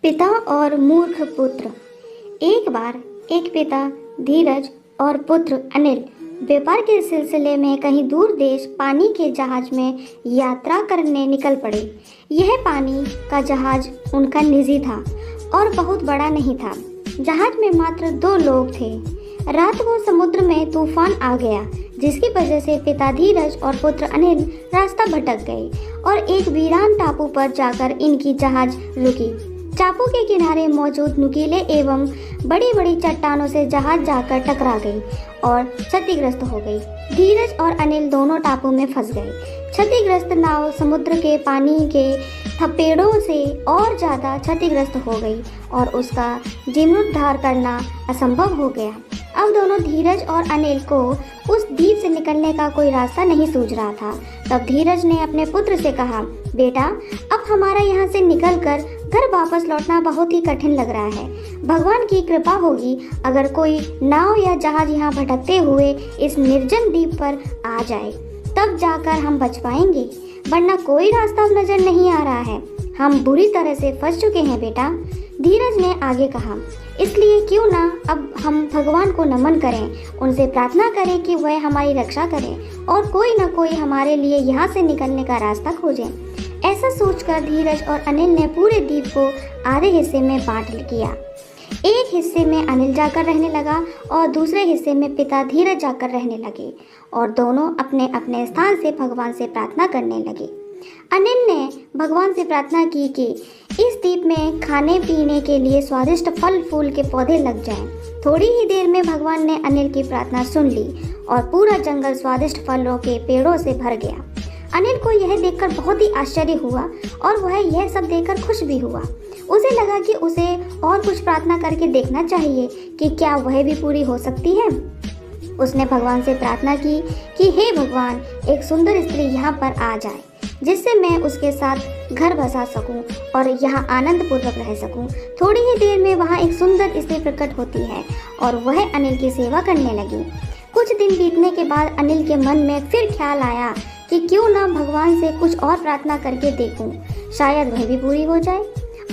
पिता और मूर्ख पुत्र। एक बार एक पिता धीरज और पुत्र अनिल व्यापार के सिलसिले में कहीं दूर देश पानी के जहाज में यात्रा करने निकल पड़े। यह पानी का जहाज उनका निजी था और बहुत बड़ा नहीं था। जहाज में मात्र 2 लोग थे। रात को समुद्र में तूफान आ गया, जिसकी वजह से पिता धीरज और पुत्र अनिल रास्ता भटक गए और एक वीरान टापू पर जाकर इनकी जहाज रुकी। टापू के किनारे मौजूद नुकीले एवं बड़ी बड़ी चट्टानों से जहाज जाकर टकरा गई और क्षतिग्रस्त हो गई। धीरज और अनिल दोनों टापू में फंस गए। क्षतिग्रस्त नाव समुद्र के पानी के थपेड़ों से और ज़्यादा क्षतिग्रस्त हो गई और उसका जीर्णोद्धार करना असंभव हो गया। अब दोनों धीरज और अनिल को उस द्वीप से निकलने का कोई रास्ता नहीं सूझ रहा था। तब धीरज ने अपने पुत्र से कहा, बेटा, अब हमारा यहाँ से निकलकर घर वापस लौटना बहुत ही कठिन लग रहा है। भगवान की कृपा होगी अगर कोई नाव या जहाज यहाँ भटकते हुए इस निर्जन द्वीप पर आ जाए, तब जाकर हम बच पाएंगे, वरना कोई रास्ता नजर नहीं आ रहा है। हम बुरी तरह से फंस चुके हैं बेटा। धीरज ने आगे कहा, इसलिए क्यों ना अब हम भगवान को नमन करें, उनसे प्रार्थना करें कि वह हमारी रक्षा करें और कोई ना कोई हमारे लिए यहाँ से निकलने का रास्ता खोजें। ऐसा सोचकर धीरज और अनिल ने पूरे द्वीप को आधे हिस्से में बांट किया। एक हिस्से में अनिल जाकर रहने लगा और दूसरे हिस्से में पिता धीरज जाकर रहने लगे और दोनों अपने अपने स्थान से भगवान से प्रार्थना करने लगे। अनिल ने भगवान से प्रार्थना की कि इस द्वीप में खाने पीने के लिए स्वादिष्ट फल फूल के पौधे लग जाएं। थोड़ी ही देर में भगवान ने अनिल की प्रार्थना सुन ली और पूरा जंगल स्वादिष्ट फलों के पेड़ों से भर गया। अनिल को यह देखकर बहुत ही आश्चर्य हुआ और वह यह सब देखकर खुश भी हुआ। उसे लगा कि उसे और कुछ प्रार्थना करके देखना चाहिए कि क्या वह भी पूरी हो सकती है। उसने भगवान से प्रार्थना की कि हे भगवान, एक सुंदर स्त्री यहाँ पर आ जाए जिससे मैं उसके साथ घर बसा सकूं और यहाँ आनंद पूर्वक रह सकूं। थोड़ी ही देर में वहाँ एक सुंदर स्त्री प्रकट होती है और वह अनिल की सेवा करने लगी। कुछ दिन बीतने के बाद अनिल के मन में फिर ख्याल आया कि क्यों ना भगवान से कुछ और प्रार्थना करके देखूं, शायद वह भी पूरी हो जाए।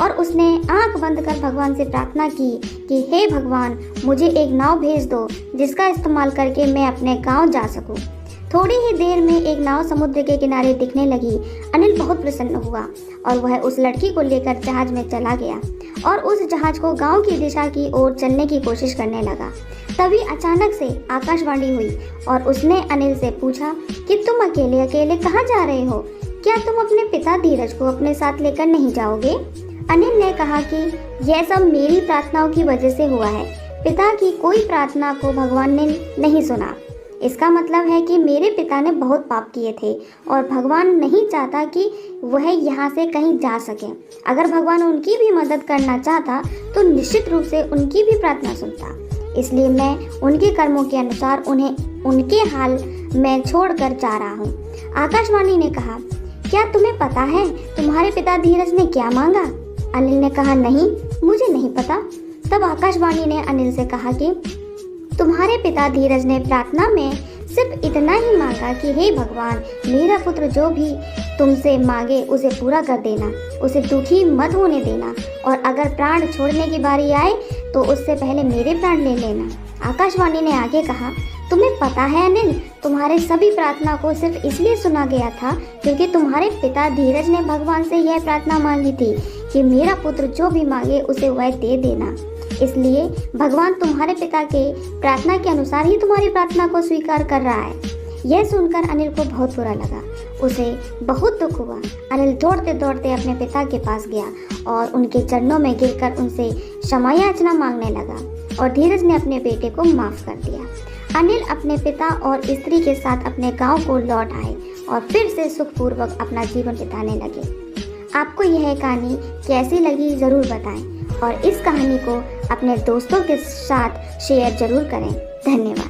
और उसने आंख बंद कर भगवान से प्रार्थना की कि हे भगवान, मुझे एक नाव भेज दो जिसका इस्तेमाल करके मैं अपने गांव जा सकूं। थोड़ी ही देर में एक नाव समुद्र के किनारे दिखने लगी। अनिल बहुत प्रसन्न हुआ और वह उस लड़की को लेकर जहाज में चला गया और उस जहाज को गांव की दिशा की ओर चलने की कोशिश करने लगा। तभी अचानक से आकाशवाणी हुई और उसने अनिल से पूछा कि तुम अकेले अकेले कहाँ जा रहे हो? क्या तुम अपने पिता धीरज को अपने साथ लेकर नहीं जाओगे? अनिल ने कहा कि यह सब मेरी प्रार्थनाओं की वजह से हुआ है। पिता की कोई प्रार्थना को भगवान ने नहीं सुना। इसका मतलब है कि मेरे पिता ने बहुत पाप किए थे और भगवान नहीं चाहता कि वह यहाँ से कहीं जा सके। अगर भगवान उनकी भी मदद करना चाहता तो निश्चित रूप से उनकी भी प्रार्थना सुनता। इसलिए मैं उनके कर्मों के अनुसार उन्हें उनके हाल में छोड़कर जा रहा हूँ। आकाशवाणी ने कहा, क्या तुम्हें पता है तुम्हारे पिता धीरज ने क्या मांगा? अनिल ने कहा, नहीं, मुझे नहीं पता। तब आकाशवाणी ने अनिल से कहा कि तुम्हारे पिता धीरज ने प्रार्थना में सिर्फ इतना ही मांगा कि हे भगवान, मेरा पुत्र जो भी तुमसे मांगे उसे पूरा कर देना, उसे दुखी मत होने देना और अगर प्राण छोड़ने की बारी आए तो उससे पहले मेरे प्राण ले लेना। आकाशवाणी ने आगे कहा, तुम्हें पता है अनिल, तुम्हारे सभी प्रार्थना को सिर्फ इसलिए सुना गया था क्योंकि तुम्हारे पिता धीरज ने भगवान से यह प्रार्थना मांगी थी कि मेरा पुत्र जो भी मांगे उसे वह दे देना। इसलिए भगवान तुम्हारे पिता के प्रार्थना के अनुसार ही तुम्हारी प्रार्थना को स्वीकार कर रहा है। यह सुनकर अनिल को बहुत बुरा लगा। उसे बहुत दुख हुआ। अनिल दौड़ते दौड़ते अपने पिता के पास गया और उनके चरणों में गिरकर उनसे क्षमा याचना मांगने लगा और धीरज ने अपने बेटे को माफ कर दिया। अनिल अपने पिता और स्त्री के साथ अपने गांव को लौट आए और फिर से सुखपूर्वक अपना जीवन बिताने लगे। आपको यह कहानी कैसी लगी ज़रूर बताएं और इस कहानी को अपने दोस्तों के साथ शेयर ज़रूर करें। धन्यवाद।